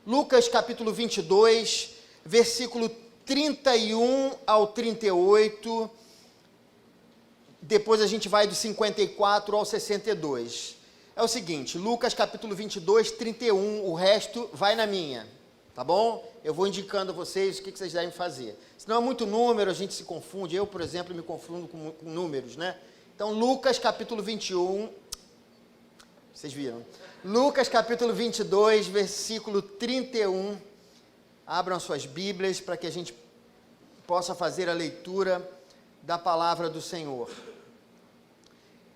Lucas capítulo 22, versículo 31 ao 38, depois a gente vai do 54 ao 62. É o seguinte, Lucas capítulo 22, 31, o resto vai na minha, tá bom? Eu vou indicando a vocês o que vocês devem fazer. Se não é muito número, a gente se confunde. Eu, por exemplo, me confundo com números, né? Então, Lucas capítulo 21, vocês viram? Lucas capítulo 22, versículo 31. Abram suas Bíblias para que a gente possa fazer a leitura da palavra do Senhor.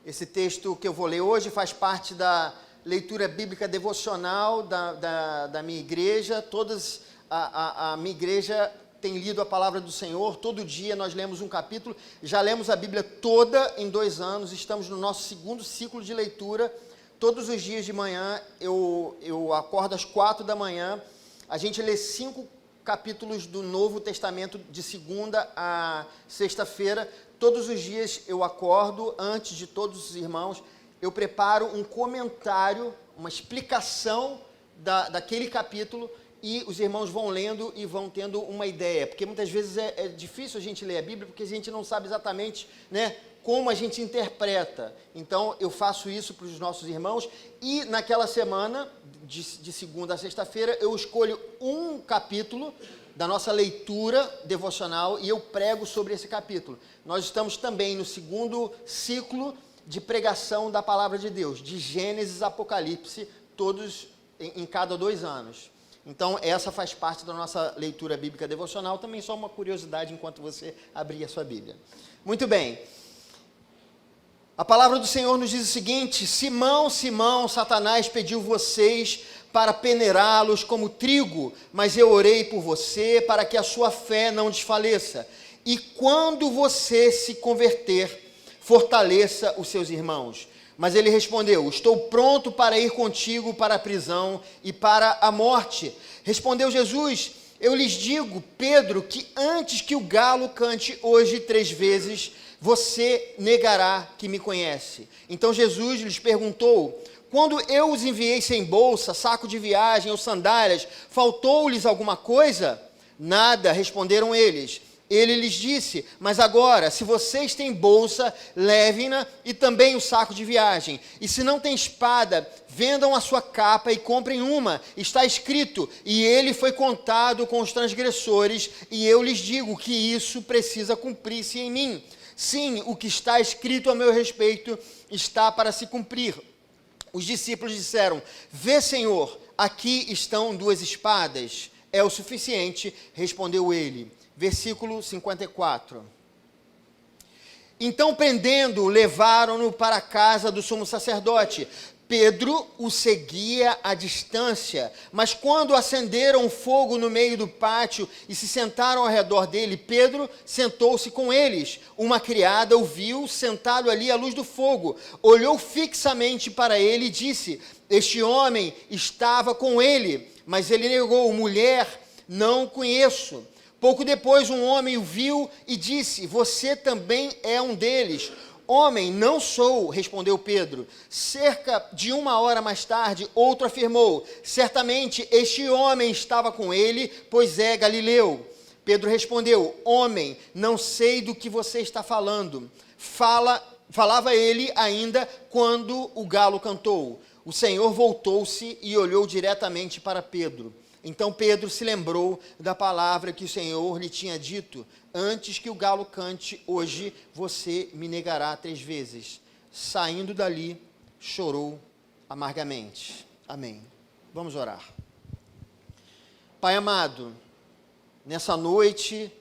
Esse texto que eu vou ler hoje faz parte da leitura bíblica devocional da minha igreja. A minha igreja tem lido a palavra do Senhor. Todo dia nós lemos um capítulo. Já lemos a Bíblia toda em 2 anos. Estamos no nosso segundo ciclo de leitura. Todos os dias de manhã, eu acordo às 4 da manhã, a gente lê 5 capítulos do Novo Testamento de segunda a sexta-feira. Todos os dias eu acordo, antes de todos os irmãos, eu preparo um comentário, uma explicação daquele capítulo, e os irmãos vão lendo e vão tendo uma ideia, porque muitas vezes é difícil a gente ler a Bíblia, porque a gente não sabe exatamente, né, como a gente interpreta. Então, eu faço isso para os nossos irmãos, e naquela semana, de segunda a sexta-feira, eu escolho um capítulo da nossa leitura devocional e eu prego sobre esse capítulo. Nós estamos também no segundo ciclo de pregação da palavra de Deus, de Gênesis a Apocalipse, todos em cada 2 anos. Então, essa faz parte da nossa leitura bíblica devocional, também só uma curiosidade enquanto você abrir a sua Bíblia. Muito bem. A palavra do Senhor nos diz o seguinte: Simão, Simão, Satanás pediu vocês para peneirá-los como trigo, mas eu orei por você para que a sua fé não desfaleça. E quando você se converter, fortaleça os seus irmãos. Mas ele respondeu: estou pronto para ir contigo para a prisão e para a morte. Respondeu Jesus: eu lhes digo, Pedro, que antes que o galo cante hoje 3 vezes, você negará que me conhece. Então Jesus lhes perguntou: quando eu os enviei sem bolsa, saco de viagem ou sandálias, faltou-lhes alguma coisa? Nada, responderam eles. Ele lhes disse: mas agora, se vocês têm bolsa, levem-na e também o saco de viagem. E se não tem espada, vendam a sua capa e comprem uma. Está escrito: e ele foi contado com os transgressores, e eu lhes digo que isso precisa cumprir-se em mim. Sim, o que está escrito a meu respeito está para se cumprir. Os discípulos disseram: vê, Senhor, aqui estão 2 espadas. É o suficiente, respondeu ele. Versículo 54. Então, prendendo-o, levaram-no para a casa do sumo sacerdote. Pedro o seguia à distância, mas quando acenderam fogo no meio do pátio e se sentaram ao redor dele, Pedro sentou-se com eles. Uma criada o viu sentado ali à luz do fogo, olhou fixamente para ele e disse: este homem estava com ele. Mas ele negou: mulher, não o conheço. Pouco depois um homem o viu e disse: você também é um deles. Homem, não sou, respondeu Pedro. Cerca de 1 hora mais tarde, outro afirmou: certamente este homem estava com ele, pois é galileu. Pedro respondeu: homem, não sei do que você está falando. Falava ele ainda quando o galo cantou. O Senhor voltou-se e olhou diretamente para Pedro. Então Pedro se lembrou da palavra que o Senhor lhe tinha dito: antes que o galo cante, hoje você me negará 3 vezes. Saindo dali, chorou amargamente. Amém. Vamos orar. Pai amado, nessa noite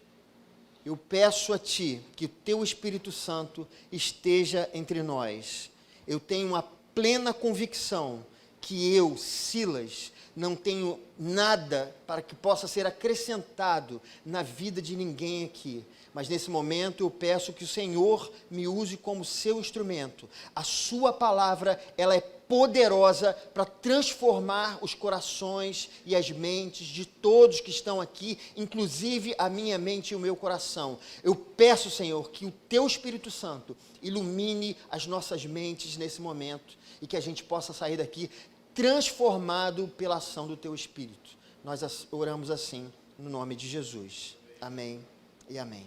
eu peço a Ti que o Teu Espírito Santo esteja entre nós. Eu tenho uma plena convicção que eu, Silas, não tenho nada para que possa ser acrescentado na vida de ninguém aqui. Mas nesse momento eu peço que o Senhor me use como seu instrumento. A sua palavra, ela é poderosa para transformar os corações e as mentes de todos que estão aqui, inclusive a minha mente e o meu coração. Eu peço, Senhor, que o Teu Espírito Santo ilumine as nossas mentes nesse momento e que a gente possa sair daqui transformado pela ação do Teu Espírito. Nós oramos assim, no nome de Jesus. Amém e amém.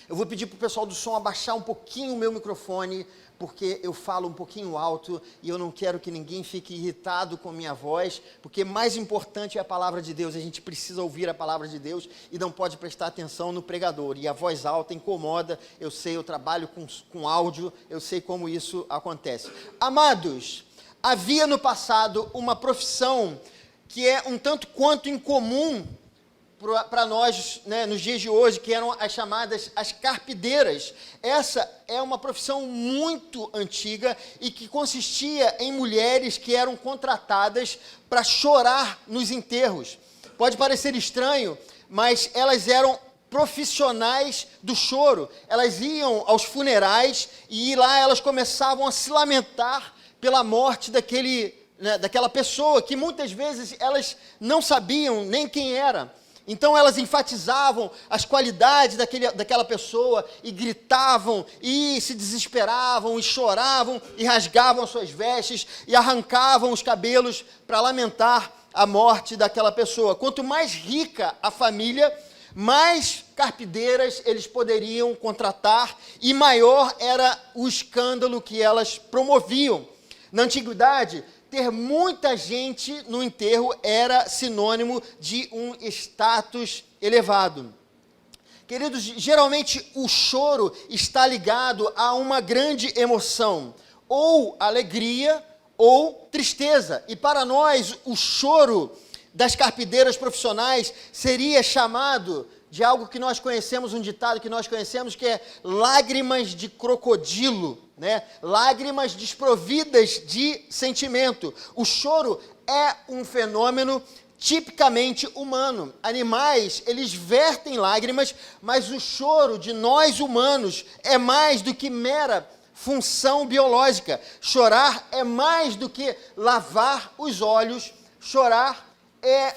Eu vou pedir para o pessoal do som abaixar um pouquinho o meu microfone, porque eu falo um pouquinho alto e eu não quero que ninguém fique irritado com minha voz, porque mais importante é a palavra de Deus, a gente precisa ouvir a palavra de Deus e não pode prestar atenção no pregador. E a voz alta incomoda, eu sei, eu trabalho com áudio, eu sei como isso acontece. Amados, havia no passado uma profissão que é um tanto quanto incomum para nós, né, nos dias de hoje, que eram as chamadas as carpideiras. Essa é uma profissão muito antiga e que consistia em mulheres que eram contratadas para chorar nos enterros. Pode parecer estranho, mas elas eram profissionais do choro. Elas iam aos funerais e lá elas começavam a se lamentar pela morte daquela pessoa, que muitas vezes elas não sabiam nem quem era. Então elas enfatizavam as qualidades daquela pessoa e gritavam e se desesperavam e choravam e rasgavam as suas vestes e arrancavam os cabelos para lamentar a morte daquela pessoa. Quanto mais rica a família, mais carpideiras eles poderiam contratar e maior era o escândalo que elas promoviam. Na antiguidade, ter muita gente no enterro era sinônimo de um status elevado. Queridos, geralmente o choro está ligado a uma grande emoção, ou alegria ou tristeza. E para nós, o choro das carpideiras profissionais seria chamado de algo que nós conhecemos, um ditado que nós conhecemos, que é lágrimas de crocodilo, né? Lágrimas desprovidas de sentimento. O choro é um fenômeno tipicamente humano. Animais, eles vertem lágrimas, mas o choro de nós humanos é mais do que mera função biológica. Chorar é mais do que lavar os olhos. Chorar é,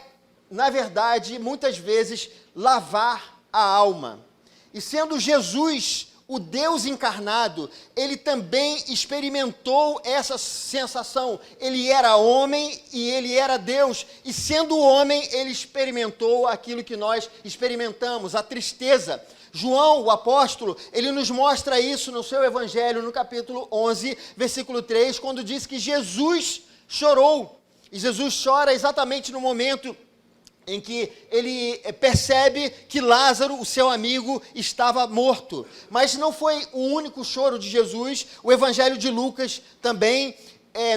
na verdade, muitas vezes, lavar a alma. E sendo Jesus o Deus encarnado, ele também experimentou essa sensação. Ele era homem e ele era Deus. E sendo homem, ele experimentou aquilo que nós experimentamos, a tristeza. João, o apóstolo, ele nos mostra isso no seu evangelho, no capítulo 11, versículo 3, quando diz que Jesus chorou. E Jesus chora exatamente no momento em que ele percebe que Lázaro, o seu amigo, estava morto. Mas não foi o único choro de Jesus. O Evangelho de Lucas também,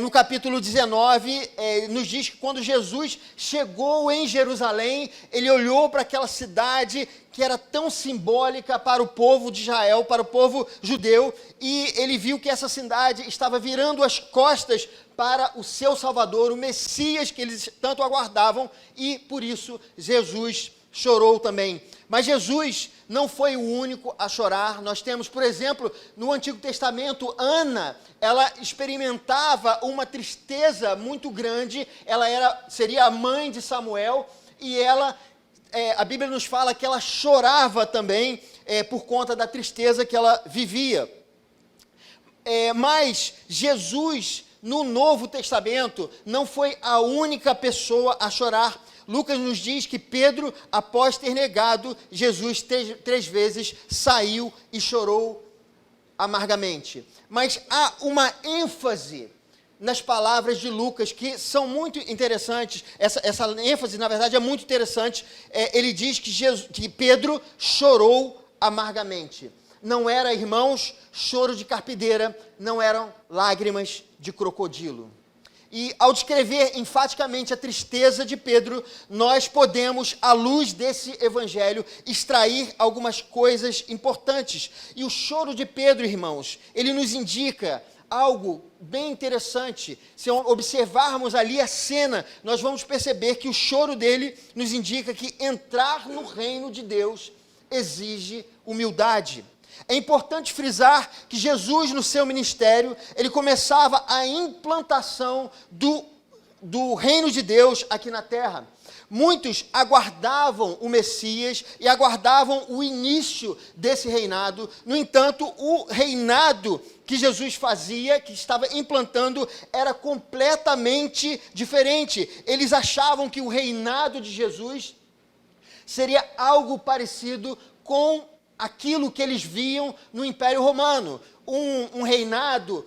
no capítulo 19, nos diz que quando Jesus chegou em Jerusalém, ele olhou para aquela cidade que era tão simbólica para o povo de Israel, para o povo judeu, e ele viu que essa cidade estava virando as costas para o seu Salvador, o Messias que eles tanto aguardavam, e por isso Jesus chorou também. Mas Jesus não foi o único a chorar. Nós temos, por exemplo, no Antigo Testamento, Ana, ela experimentava uma tristeza muito grande, seria a mãe de Samuel, e a Bíblia nos fala que ela chorava também por conta da tristeza que ela vivia. Mas Jesus, no Novo Testamento, não foi a única pessoa a chorar. Lucas nos diz que Pedro, após ter negado Jesus três vezes, saiu e chorou amargamente. Mas há uma ênfase nas palavras de Lucas que são muito interessantes. Essa ênfase, na verdade, é muito interessante. Ele diz que Pedro chorou amargamente. Não era, irmãos, choro de carpideira, não eram lágrimas de crocodilo. E ao descrever enfaticamente a tristeza de Pedro, nós podemos, à luz desse evangelho, extrair algumas coisas importantes. E o choro de Pedro, irmãos, ele nos indica algo bem interessante. Se observarmos ali a cena, nós vamos perceber que o choro dele nos indica que entrar no reino de Deus exige humildade. É importante frisar que Jesus, no seu ministério, ele começava a implantação do do reino de Deus aqui na terra. Muitos aguardavam o Messias e aguardavam o início desse reinado. No entanto, o reinado que Jesus fazia, que estava implantando, era completamente diferente. Eles achavam que o reinado de Jesus seria algo parecido com aquilo que eles viam no Império Romano. Um reinado,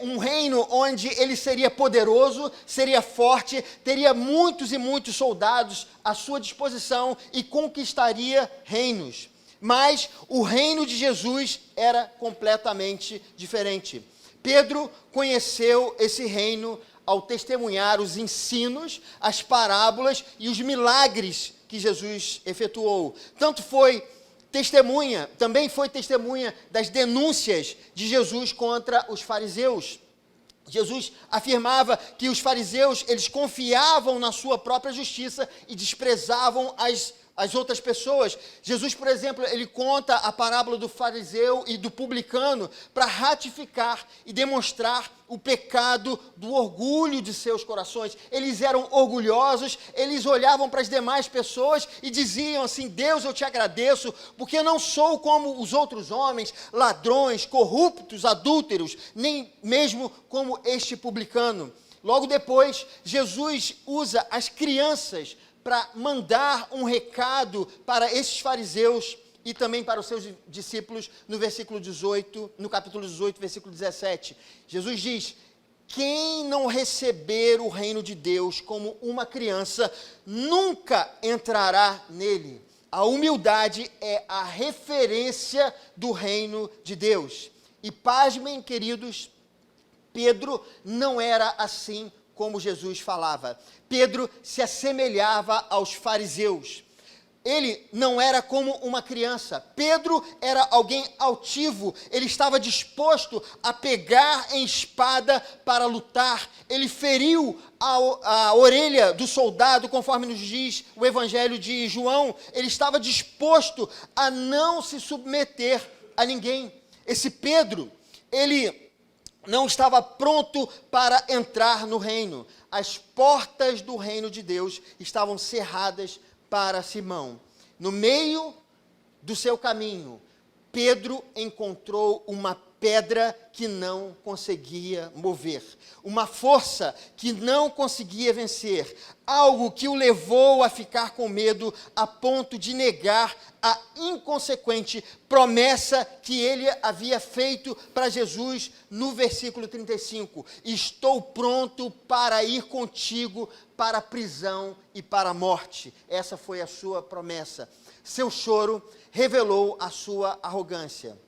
um reino onde ele seria poderoso, seria forte, teria muitos e muitos soldados à sua disposição e conquistaria reinos. Mas o reino de Jesus era completamente diferente. Pedro conheceu esse reino ao testemunhar os ensinos, as parábolas e os milagres que Jesus efetuou. Tanto foi testemunha, também foi testemunha das denúncias de Jesus contra os fariseus. Jesus afirmava que os fariseus, eles confiavam na sua própria justiça e desprezavam as outras pessoas. Jesus, por exemplo, ele conta a parábola do fariseu e do publicano para ratificar e demonstrar o pecado do orgulho de seus corações. Eles eram orgulhosos, eles olhavam para as demais pessoas e diziam assim: Deus, eu te agradeço, porque eu não sou como os outros homens, ladrões, corruptos, adúlteros, nem mesmo como este publicano. Logo depois, Jesus usa as crianças para mandar um recado para esses fariseus e também para os seus discípulos no versículo 18, no capítulo 18, versículo 17. Jesus diz: quem não receber o reino de Deus como uma criança, nunca entrará nele. A humildade é a referência do reino de Deus. E pasmem, queridos, Pedro não era assim como Jesus falava. Pedro se assemelhava aos fariseus. Ele não era como uma criança. Pedro era alguém altivo. Ele estava disposto a pegar em espada para lutar. Ele feriu a orelha do soldado, conforme nos diz o Evangelho de João. Ele estava disposto a não se submeter a ninguém. Esse Pedro, ele não estava pronto para entrar no reino. As portas do reino de Deus estavam cerradas para Simão. No meio do seu caminho, Pedro encontrou uma pedra que não conseguia mover, uma força que não conseguia vencer, algo que o levou a ficar com medo a ponto de negar a inconsequente promessa que ele havia feito para Jesus no versículo 35. Estou pronto para ir contigo para a prisão e para a morte. Essa foi a sua promessa. Seu choro revelou a sua arrogância.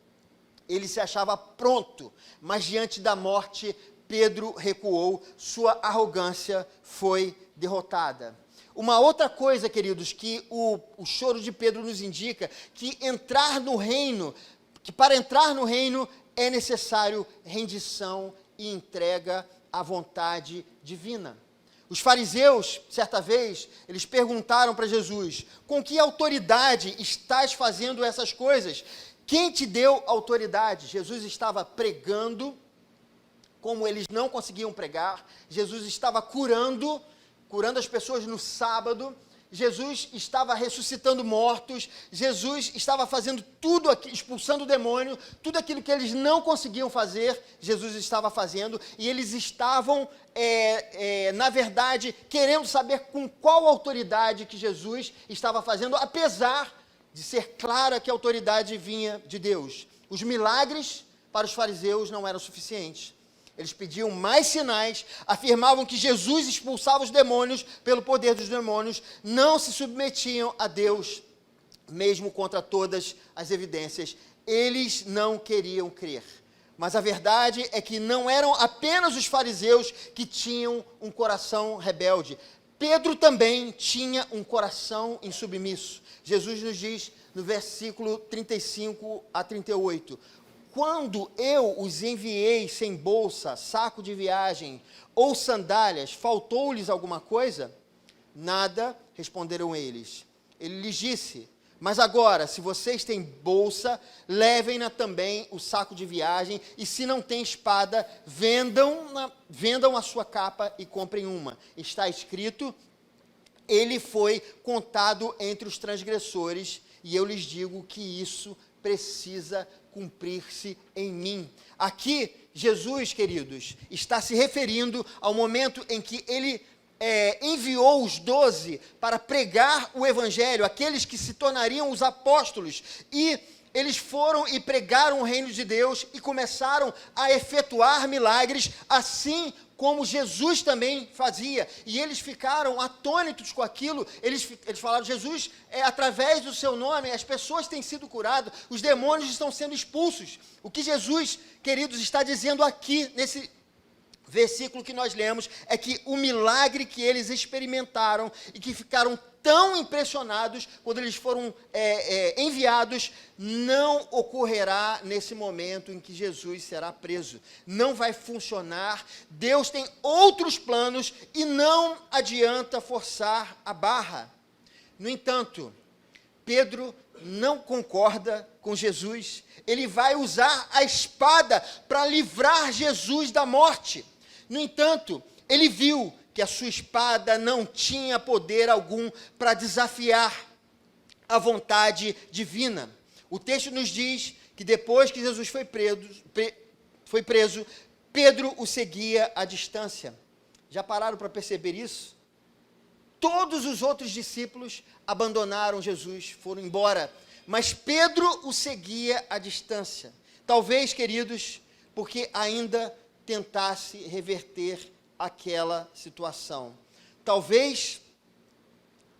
Ele se achava pronto, mas diante da morte, Pedro recuou, sua arrogância foi derrotada. Uma outra coisa, queridos, que o choro de Pedro nos indica, que para entrar no reino é necessário rendição e entrega à vontade divina. Os fariseus, certa vez, eles perguntaram para Jesus: com que autoridade estás fazendo essas coisas? Quem te deu autoridade? Jesus estava pregando como eles não conseguiam pregar. Jesus estava curando as pessoas no sábado. Jesus estava ressuscitando mortos. Jesus estava fazendo tudo aquilo, expulsando o demônio. Tudo aquilo que eles não conseguiam fazer, Jesus estava fazendo. E eles estavam, na verdade, querendo saber com qual autoridade que Jesus estava fazendo, apesar de ser clara que a autoridade vinha de Deus. Os milagres para os fariseus não eram suficientes. Eles pediam mais sinais, afirmavam que Jesus expulsava os demônios pelo poder dos demônios, não se submetiam a Deus, mesmo contra todas as evidências. Eles não queriam crer. Mas a verdade é que não eram apenas os fariseus que tinham um coração rebelde. Pedro também tinha um coração insubmisso. Jesus nos diz no versículo 35 a 38, quando eu os enviei sem bolsa, saco de viagem ou sandálias, faltou-lhes alguma coisa? Nada, responderam eles. Ele lhes disse, Mas agora, se vocês têm bolsa, levem-na também o saco de viagem, e se não tem espada, vendam a sua capa e comprem uma. Está escrito, ele foi contado entre os transgressores, e eu lhes digo que isso precisa cumprir-se em mim. Aqui, Jesus, queridos, está se referindo ao momento em que ele enviou os 12 para pregar o evangelho, aqueles que se tornariam os apóstolos, e eles foram e pregaram o reino de Deus e começaram a efetuar milagres, assim como Jesus também fazia, e eles ficaram atônitos com aquilo. Eles falaram, Jesus, através do seu nome, as pessoas têm sido curadas, os demônios estão sendo expulsos. O que Jesus, queridos, está dizendo aqui, nesse versículo que nós lemos, é que o milagre que eles experimentaram e que ficaram tão impressionados quando eles foram enviados, não ocorrerá nesse momento em que Jesus será preso. Não vai funcionar. Deus tem outros planos e não adianta forçar a barra. No entanto, Pedro não concorda com Jesus. Ele vai usar a espada para livrar Jesus da morte. No entanto, ele viu que a sua espada não tinha poder algum para desafiar a vontade divina. O texto nos diz que depois que Jesus foi preso, Pedro o seguia à distância. Já pararam para perceber isso? Todos os outros discípulos abandonaram Jesus, foram embora, mas Pedro o seguia à distância. Talvez, queridos, porque ainda tentasse reverter aquela situação. Talvez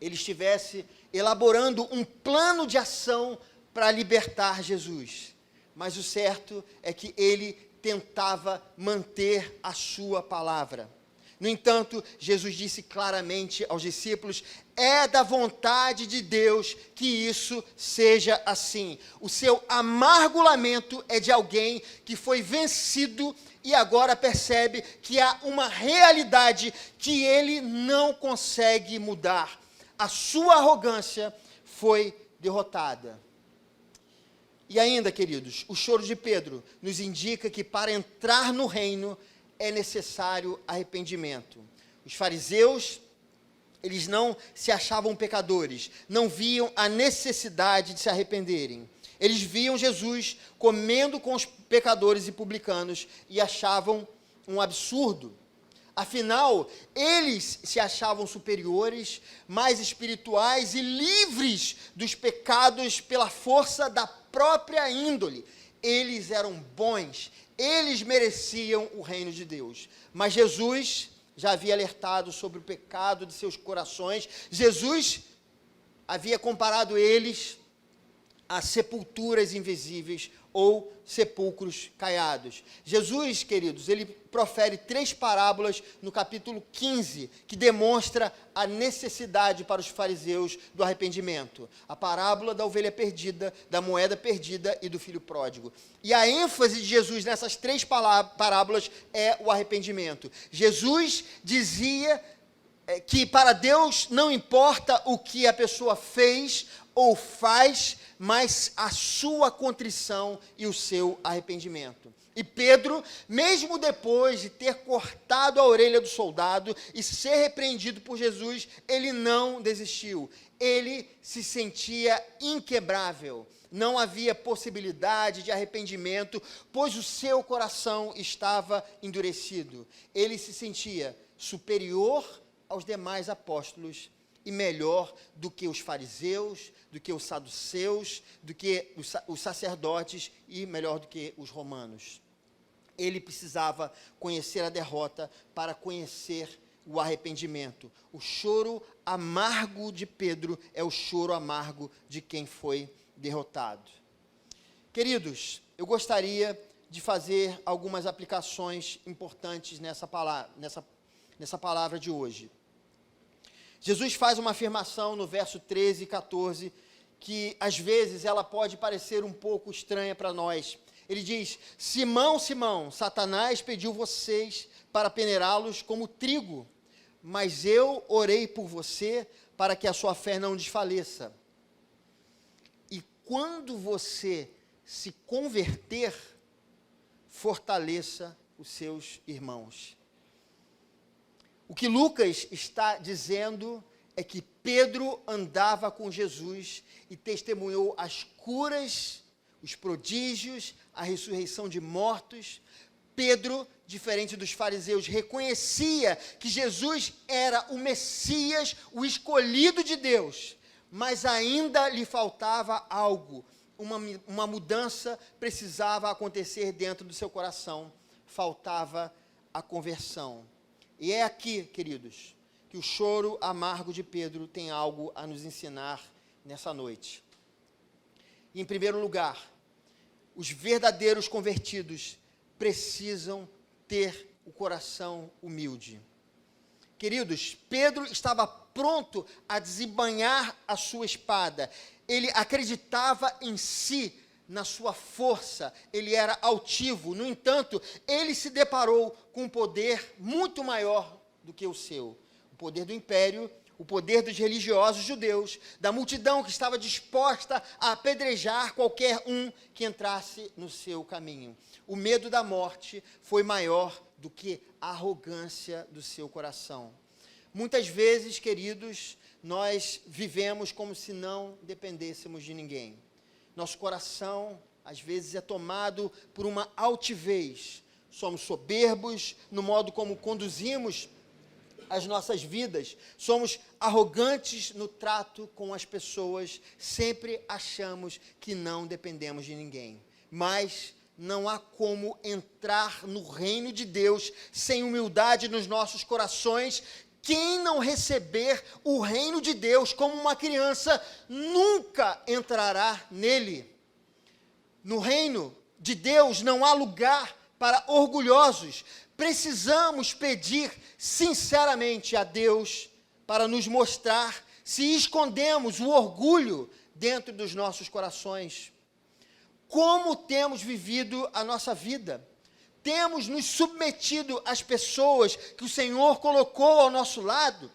ele estivesse elaborando um plano de ação para libertar Jesus. Mas o certo é que ele tentava manter a sua palavra. No entanto, Jesus disse claramente aos discípulos, é da vontade de Deus que isso seja assim. O seu amargo lamento é de alguém que foi vencido e agora percebe que há uma realidade que ele não consegue mudar. A sua arrogância foi derrotada. E ainda, queridos, o choro de Pedro nos indica que para entrar no reino é necessário arrependimento. Os fariseus, eles não se achavam pecadores, não viam a necessidade de se arrependerem. Eles viam Jesus comendo com os pecadores e publicanos e achavam um absurdo. Afinal, eles se achavam superiores, mais espirituais e livres dos pecados pela força da própria índole. Eles eram bons, eles mereciam o reino de Deus. Mas Jesus já havia alertado sobre o pecado de seus corações. Jesus havia comparado eles a sepulturas invisíveis ou sepulcros caiados. Jesus, queridos, ele profere 3 parábolas no capítulo 15, que demonstra a necessidade para os fariseus do arrependimento. A parábola da ovelha perdida, da moeda perdida e do filho pródigo. E a ênfase de Jesus nessas 3 parábolas é o arrependimento. Jesus dizia que para Deus não importa o que a pessoa fez ou faz, mas a sua contrição e o seu arrependimento. E Pedro, mesmo depois de ter cortado a orelha do soldado e ser repreendido por Jesus, ele não desistiu. Ele se sentia inquebrável. Não havia possibilidade de arrependimento, pois o seu coração estava endurecido. Ele se sentia superior aos demais apóstolos e melhor do que os fariseus, do que os saduceus, do que os sacerdotes e melhor do que os romanos. Ele precisava conhecer a derrota para conhecer o arrependimento. O choro amargo de Pedro é o choro amargo de quem foi derrotado. Queridos, eu gostaria de fazer algumas aplicações importantes nessa palavra de hoje. Jesus faz uma afirmação no verso 13 e 14, que às vezes ela pode parecer um pouco estranha para nós. Ele diz, Simão, Simão, Satanás pediu vocês para peneirá-los como trigo, mas eu orei por você para que a sua fé não desfaleça. quando você se converter, fortaleça os seus irmãos. O que Lucas está dizendo é que Pedro andava com Jesus e testemunhou as curas, os prodígios, a ressurreição de mortos. Pedro, diferente dos fariseus, reconhecia que Jesus era o Messias, o escolhido de Deus, mas ainda lhe faltava algo, uma mudança precisava acontecer dentro do seu coração, faltava a conversão. E é aqui, queridos, que o choro amargo de Pedro tem algo a nos ensinar nessa noite. Em primeiro lugar, os verdadeiros convertidos precisam ter o coração humilde. Queridos, Pedro estava pronto a desembainhar a sua espada. Ele acreditava em si, na sua força, ele era altivo. No entanto, ele se deparou com um poder muito maior do que o seu. O poder do império, o poder dos religiosos judeus, da multidão que estava disposta a apedrejar qualquer um que entrasse no seu caminho. O medo da morte foi maior do que a arrogância do seu coração. Muitas vezes, queridos, nós vivemos como se não dependêssemos de ninguém. Nosso coração, às vezes, é tomado por uma altivez. Somos soberbos no modo como conduzimos as nossas vidas. Somos arrogantes no trato com as pessoas. Sempre achamos que não dependemos de ninguém. Mas não há como entrar no reino de Deus sem humildade nos nossos corações. Quem não receber o reino de Deus como uma criança, nunca entrará nele. No reino de Deus não há lugar para orgulhosos. Precisamos pedir sinceramente a Deus para nos mostrar se escondemos o orgulho dentro dos nossos corações. Como temos vivido a nossa vida? Temos nos submetido às pessoas que o Senhor colocou ao nosso lado?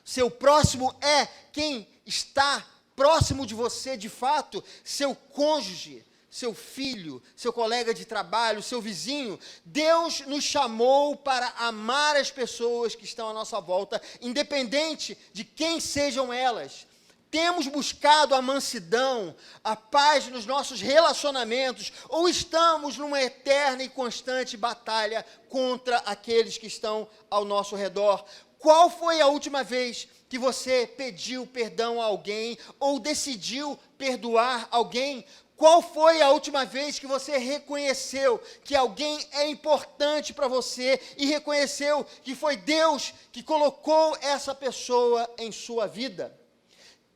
Seu próximo é quem está próximo de você de fato, seu cônjuge, seu filho, seu colega de trabalho, seu vizinho. Deus nos chamou para amar as pessoas que estão à nossa volta, independente de quem sejam elas. Temos buscado a mansidão, a paz nos nossos relacionamentos, ou estamos numa eterna e constante batalha contra aqueles que estão ao nosso redor? Qual foi a última vez que você pediu perdão a alguém, ou decidiu perdoar alguém? Qual foi a última vez que você reconheceu que alguém é importante para você e reconheceu que foi Deus que colocou essa pessoa em sua vida?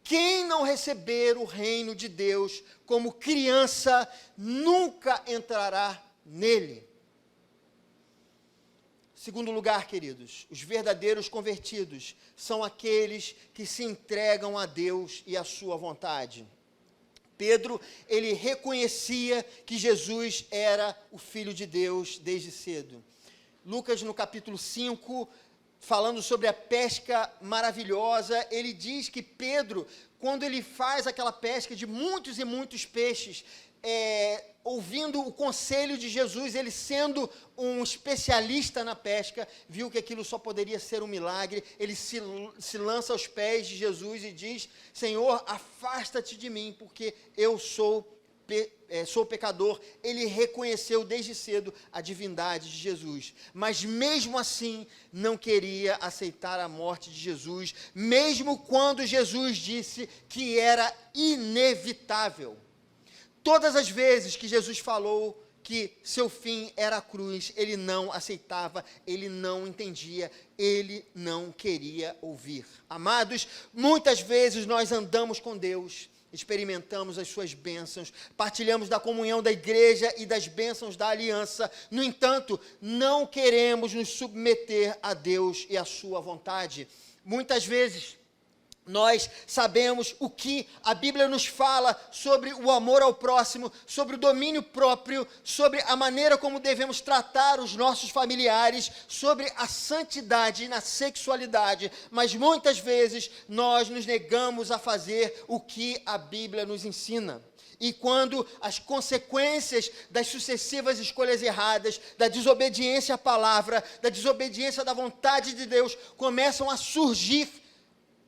Quem não receber o reino de Deus como criança, nunca entrará nele. Segundo lugar, queridos, os verdadeiros convertidos são aqueles que se entregam a Deus e à sua vontade. Pedro, ele reconhecia que Jesus era o Filho de Deus desde cedo. Lucas, no capítulo 5, falando sobre a pesca maravilhosa, ele diz que Pedro, quando ele faz aquela pesca de muitos e muitos peixes, ouvindo o conselho de Jesus, ele sendo um especialista na pesca, viu que aquilo só poderia ser um milagre, ele se lança aos pés de Jesus e diz: Senhor, afasta-te de mim, porque eu sou pecador. Ele reconheceu desde cedo a divindade de Jesus, mas mesmo assim não queria aceitar a morte de Jesus, mesmo quando Jesus disse que era inevitável. Todas as vezes que Jesus falou que seu fim era a cruz, ele não aceitava, ele não entendia, ele não queria ouvir. Amados, muitas vezes nós andamos com Deus, experimentamos as suas bênçãos, partilhamos da comunhão da igreja e das bênçãos da aliança. No entanto, não queremos nos submeter a Deus e à sua vontade. Muitas vezes nós sabemos o que a Bíblia nos fala sobre o amor ao próximo, sobre o domínio próprio, sobre a maneira como devemos tratar os nossos familiares, sobre a santidade na sexualidade, mas muitas vezes nós nos negamos a fazer o que a Bíblia nos ensina. E quando as consequências das sucessivas escolhas erradas, da desobediência à palavra, da desobediência da vontade de Deus, começam a surgir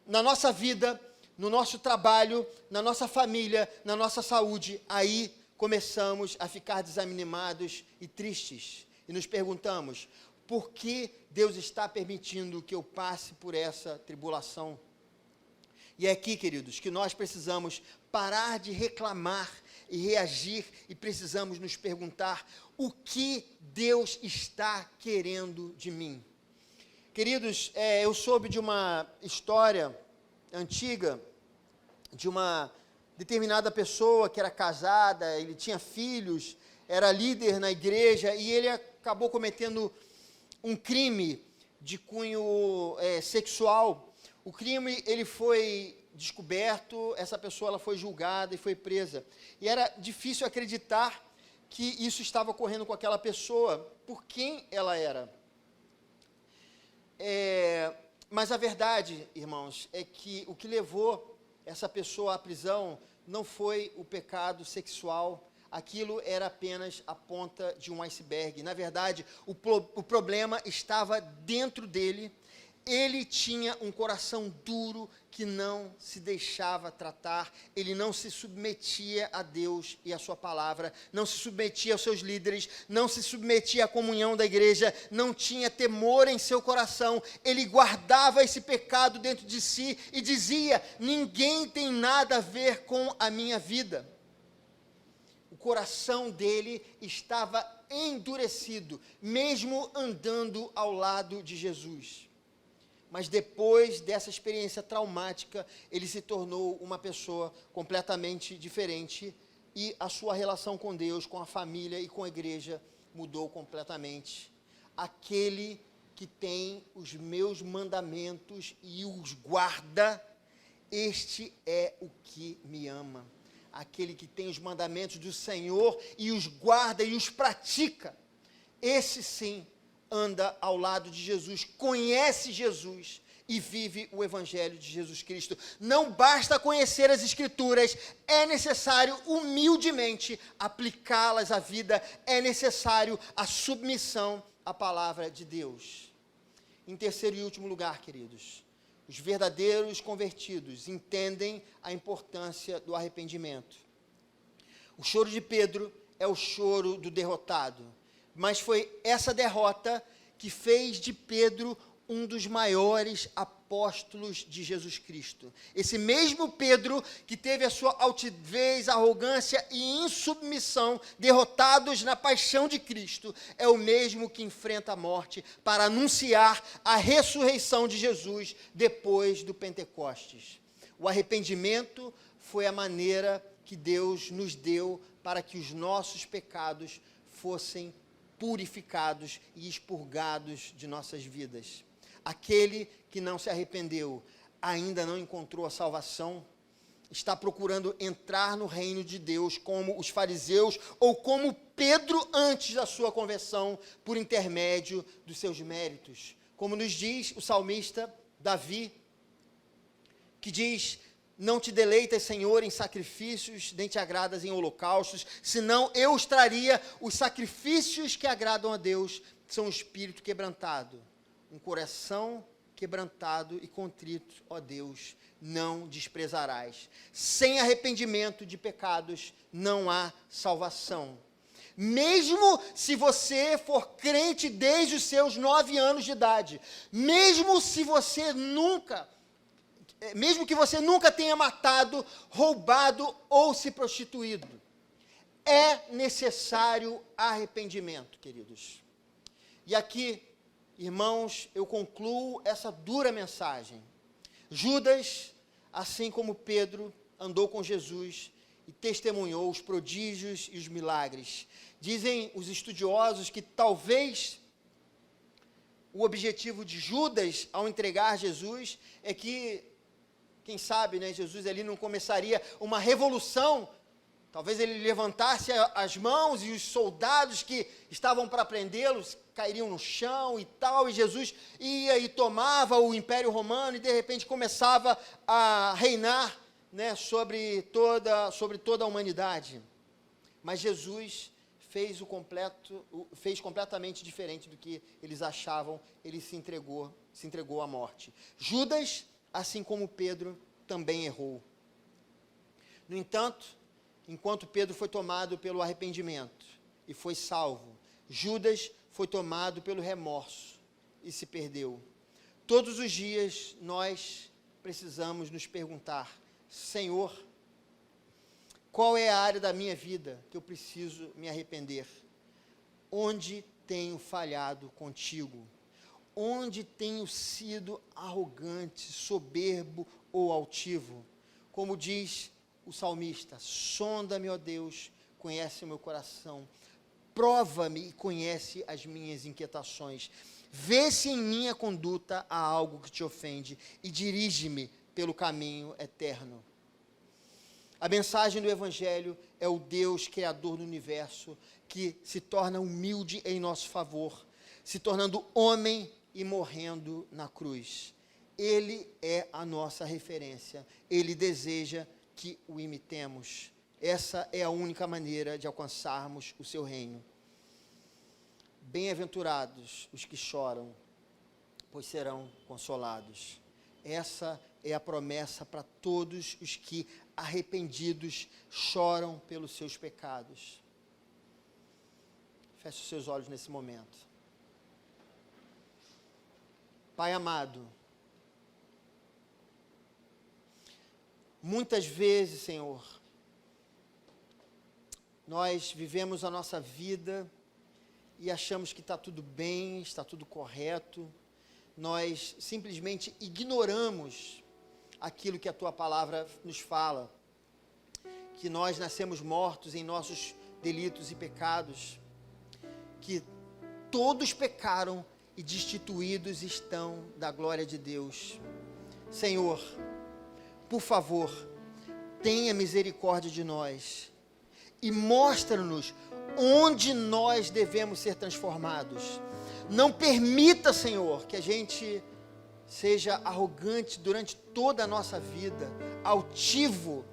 na nossa vida, no nosso trabalho, na nossa família, na nossa saúde, aí começamos a ficar desanimados e tristes. E nos perguntamos, por que Deus está permitindo que eu passe por essa tribulação? E é aqui, queridos, que nós precisamos parar de reclamar e reagir, e precisamos nos perguntar, o que Deus está querendo de mim? Queridos, eu soube de uma história antiga, de uma determinada pessoa que era casada, ele tinha filhos, era líder na igreja, e ele acabou cometendo um crime de cunho sexual. O crime, ele foi descoberto, essa pessoa ela foi julgada e foi presa. E era difícil acreditar que isso estava ocorrendo com aquela pessoa, por quem ela era. Mas a verdade, irmãos, é que o que levou essa pessoa à prisão não foi o pecado sexual, aquilo era apenas a ponta de um iceberg. Na verdade, o problema estava dentro dele. Ele tinha um coração duro que não se deixava tratar, ele não se submetia a Deus e a sua palavra, não se submetia aos seus líderes, não se submetia à comunhão da igreja, não tinha temor em seu coração, ele guardava esse pecado dentro de si e dizia, ninguém tem nada a ver com a minha vida. O coração dele estava endurecido, mesmo andando ao lado de Jesus. Mas depois dessa experiência traumática, ele se tornou uma pessoa completamente diferente e a sua relação com Deus, com a família e com a igreja mudou completamente. Aquele que tem os meus mandamentos e os guarda, este é o que me ama. Aquele que tem os mandamentos do Senhor e os guarda e os pratica, esse sim anda ao lado de Jesus, conhece Jesus e vive o Evangelho de Jesus Cristo. Não basta conhecer as Escrituras, é necessário humildemente aplicá-las à vida, é necessário a submissão à palavra de Deus. Em terceiro e último lugar, queridos, os verdadeiros convertidos entendem a importância do arrependimento. O choro de Pedro é o choro do derrotado. Mas foi essa derrota que fez de Pedro um dos maiores apóstolos de Jesus Cristo. Esse mesmo Pedro que teve a sua altivez, arrogância e insubmissão derrotados na paixão de Cristo, é o mesmo que enfrenta a morte para anunciar a ressurreição de Jesus depois do Pentecostes. O arrependimento foi a maneira que Deus nos deu para que os nossos pecados fossem purificados e expurgados de nossas vidas. Aquele que não se arrependeu, ainda não encontrou a salvação, está procurando entrar no reino de Deus como os fariseus ou como Pedro antes da sua conversão, por intermédio dos seus méritos. Como nos diz o salmista Davi, que diz, não te deleitas, Senhor, em sacrifícios, nem te agradas em holocaustos, senão eu os traria. Os sacrifícios que agradam a Deus são um espírito quebrantado, um coração quebrantado e contrito, ó Deus, não desprezarás. Sem arrependimento de pecados, não há salvação. Mesmo se você for crente desde os seus 9 anos de idade, mesmo que você nunca tenha matado, roubado ou se prostituído, é necessário arrependimento, queridos. E aqui, irmãos, eu concluo essa dura mensagem. Judas, assim como Pedro, andou com Jesus e testemunhou os prodígios e os milagres. Dizem os estudiosos que talvez o objetivo de Judas ao entregar Jesus é que quem sabe, né, Jesus ali não começaria uma revolução. Talvez ele levantasse as mãos e os soldados que estavam para prendê-los cairiam no chão e tal, e Jesus ia e tomava o Império Romano e de repente começava a reinar, né, sobre toda a humanidade. Mas Jesus fez completamente diferente do que eles achavam. Ele se entregou à morte. Judas, assim como Pedro, também errou. No entanto, enquanto Pedro foi tomado pelo arrependimento e foi salvo, Judas foi tomado pelo remorso e se perdeu. Todos os dias nós precisamos nos perguntar: Senhor, qual é a área da minha vida que eu preciso me arrepender? Onde tenho falhado contigo? Onde tenho sido arrogante, soberbo ou altivo? Como diz o salmista: sonda-me, ó Deus, conhece o meu coração, prova-me e conhece as minhas inquietações. Vê se em minha conduta há algo que te ofende e dirige-me pelo caminho eterno. A mensagem do Evangelho é o Deus Criador do universo que se torna humilde em nosso favor, se tornando homem e morrendo na cruz. Ele é a nossa referência. Ele deseja que o imitemos. Essa é a única maneira de alcançarmos o seu reino. Bem-aventurados os que choram, pois serão consolados. Essa é a promessa para todos os que, arrependidos, choram pelos seus pecados. Feche os seus olhos nesse momento. Pai amado, muitas vezes, Senhor, nós vivemos a nossa vida e achamos que está tudo bem, está tudo correto. Nós simplesmente ignoramos aquilo que a Tua palavra nos fala, que nós nascemos mortos em nossos delitos e pecados, que todos pecaram e destituídos estão da glória de Deus. Senhor, por favor, tenha misericórdia de nós e mostra-nos onde nós devemos ser transformados. Não permita, Senhor, que a gente seja arrogante durante toda a nossa vida, altivo,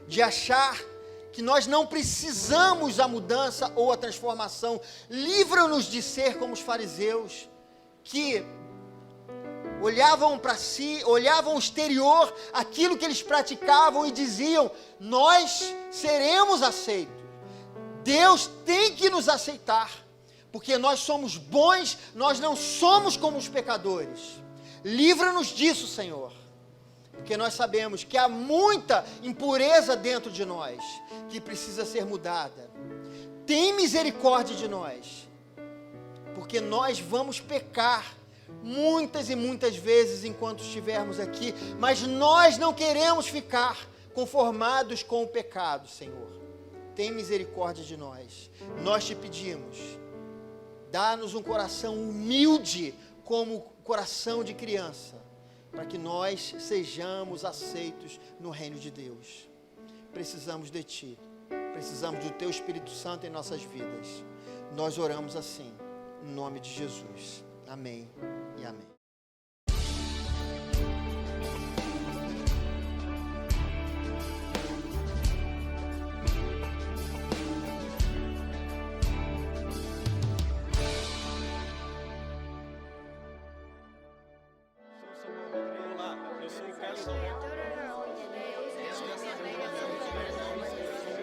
de achar que nós não precisamos a mudança ou a transformação. Livra-nos de ser como os fariseus, que olhavam para si, olhavam o exterior, aquilo que eles praticavam e diziam: nós seremos aceitos. Deus tem que nos aceitar, porque nós somos bons, nós não somos como os pecadores. Livra-nos disso, Senhor, porque nós sabemos que há muita impureza dentro de nós, que precisa ser mudada. Tem misericórdia de nós, porque nós vamos pecar muitas e muitas vezes enquanto estivermos aqui, mas nós não queremos ficar conformados com o pecado, Senhor. Tem misericórdia de nós. Nós te pedimos, dá-nos um coração humilde como o coração de criança, para que nós sejamos aceitos no reino de Deus. Precisamos de Ti, precisamos do Teu Espírito Santo em nossas vidas. Nós oramos assim, em nome de Jesus. Amém e amém.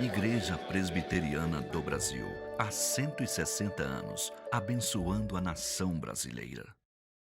Igreja Presbiteriana do Brasil, há 160 anos, abençoando a nação brasileira.